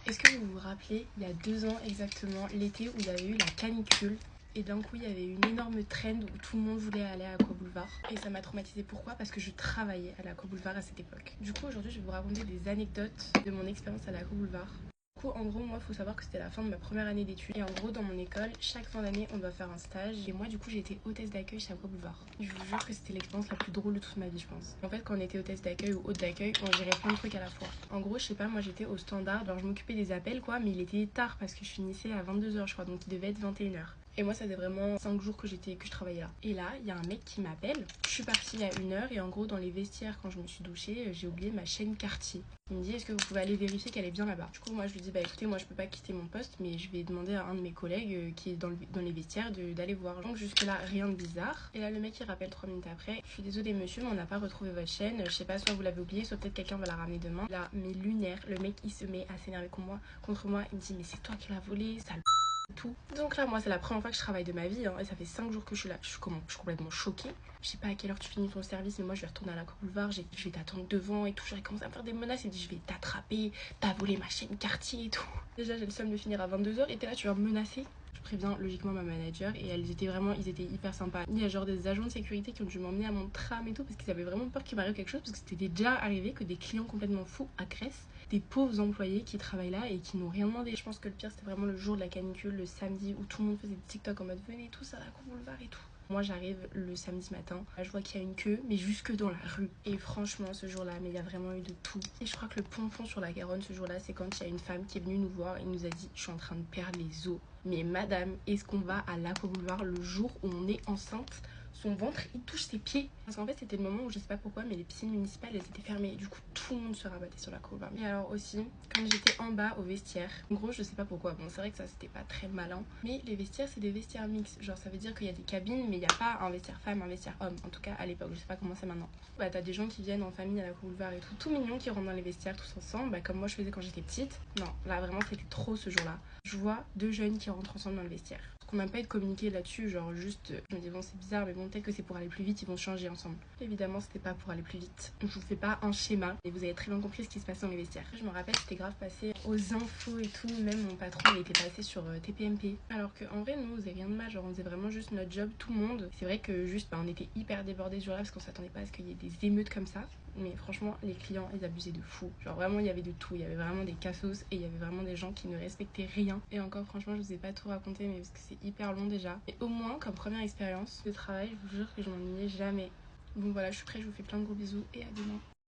Est-ce que vous vous rappelez, il y a 2 ans exactement, l'été où il y avait eu la canicule et d'un coup il y avait une énorme trend où tout le monde voulait aller à l'Aqua Boulevard. Et ça m'a traumatisée. Pourquoi? Parce que je travaillais à l'Aqua Boulevard à cette époque. Du coup aujourd'hui je vais vous raconter des anecdotes de mon expérience à l'Aqua Boulevard. Du coup, en gros, moi, il faut savoir que c'était la fin de ma première année d'études. Et en gros, dans mon école, chaque fin d'année, on doit faire un stage. Et moi, du coup, j'ai été hôtesse d'accueil chez Aqua Boulevard. Je vous jure que c'était l'expérience la plus drôle de toute ma vie, je pense. En fait, quand on était hôtesse d'accueil ou hôte d'accueil, on gérait plein de trucs à la fois. En gros, je sais pas, moi, j'étais au standard. Alors, je m'occupais des appels, quoi. Mais il était tard parce que je finissais à 22h, je crois. Donc, il devait être 21h. Et moi, ça faisait vraiment 5 jours que je travaillais là. Et là, il y a un mec qui m'appelle. Je suis partie à 1h et en gros, dans les vestiaires, quand je me suis douchée, j'ai oublié ma chaîne Cartier. Il me dit, est-ce que vous pouvez aller vérifier qu'elle est bien là-bas? Du coup, moi, je lui dis, bah écoutez, moi, je peux pas quitter mon poste, mais je vais demander à un de mes collègues qui est dans les vestiaires d'aller voir. Donc, jusque-là, rien de bizarre. Et là, le mec, il rappelle 3 minutes après. Je suis désolée, monsieur, mais on n'a pas retrouvé votre chaîne. Je sais pas, soit vous l'avez oubliée, soit peut-être quelqu'un va la ramener demain. Là, mes lunaires, le mec, il se met à s'énerver contre moi. Il me dit, mais c'est toi qui l'as volée, sale tout. Donc là, moi, c'est la première fois que je travaille de ma vie, hein, et ça fait 5 jours que je suis là. Je suis complètement choquée. Je sais pas à quelle heure tu finis ton service, mais moi, je vais retourner à l'Aqua Boulevard. Je vais t'attendre devant et tout. J'aurais commencé à me faire des menaces. Il me dit, je vais t'attraper, t'as volé ma chaîne Cartier et tout. Déjà, j'ai le seum de finir à 22h. Et t'es là, tu vas me menacer. Je préviens logiquement ma manager et ils étaient hyper sympas. Il y a genre des agents de sécurité qui ont dû m'emmener à mon tram et tout parce qu'ils avaient vraiment peur qu'il m'arrive quelque chose, parce que c'était déjà arrivé que des clients complètement fous agressent des pauvres employés qui travaillent là et qui n'ont rien demandé. Je pense que le pire, c'était vraiment le jour de la canicule, le samedi, où tout le monde faisait des TikTok en mode venez tous à l'Aqua Boulevard et tout. Moi, j'arrive le samedi matin, là, je vois qu'il y a une queue, mais jusque dans la rue. Et franchement, ce jour-là, mais il y a vraiment eu de tout. Et je crois que le pompon sur la Garonne ce jour-là, c'est quand il y a une femme qui est venue nous voir et nous a dit, je suis en train de perdre les os. Mais madame, est-ce qu'on va à l'Aqua Boulevard le jour où on est enceinte? Son ventre, il touche ses pieds. Parce qu'en fait, c'était le moment où, je sais pas pourquoi, mais les piscines municipales, elles étaient fermées. Du coup, tout le monde se rabattait sur l'Aqua Boulevard. Et alors aussi, quand j'étais en bas au vestiaire, en gros, je sais pas pourquoi. Bon, c'est vrai que ça, c'était pas très malin. Mais les vestiaires, c'est des vestiaires mixtes. Genre, ça veut dire qu'il y a des cabines, mais il n'y a pas un vestiaire femme, un vestiaire homme. En tout cas, à l'époque, je sais pas comment c'est maintenant. Bah, t'as des gens qui viennent en famille à l'Aqua Boulevard et tout mignons, qui rentrent dans les vestiaires tous ensemble. Bah, comme moi, je faisais quand j'étais petite. Non, là, vraiment, c'était trop ce jour-là. Je vois 2 jeunes qui rentrent ensemble dans le vestiaire. Qu'on n'a pas été communiqué là-dessus, genre juste, je me dis bon c'est bizarre mais bon peut-être que c'est pour aller plus vite, ils vont changer ensemble. Évidemment c'était pas pour aller plus vite. Je vous fais pas un schéma et vous avez très bien compris ce qui se passait dans les vestiaires. Je me rappelle c'était grave passé aux infos et tout, même mon patron il était passé sur TPMP. Alors qu'en vrai nous on faisait rien de mal, genre on faisait vraiment juste notre job tout le monde. C'est vrai que juste on était hyper débordés ce jour-là parce qu'on s'attendait pas à ce qu'il y ait des émeutes comme ça. Mais franchement, les clients, ils abusaient de fou. Genre vraiment, il y avait de tout. Il y avait vraiment des cassos et il y avait vraiment des gens qui ne respectaient rien. Et encore, franchement, je vous ai pas tout raconté, mais parce que c'est hyper long déjà. Et au moins, comme première expérience de travail, je vous jure que je m'ennuyais jamais. Bon voilà, je suis prête, je vous fais plein de gros bisous et à demain.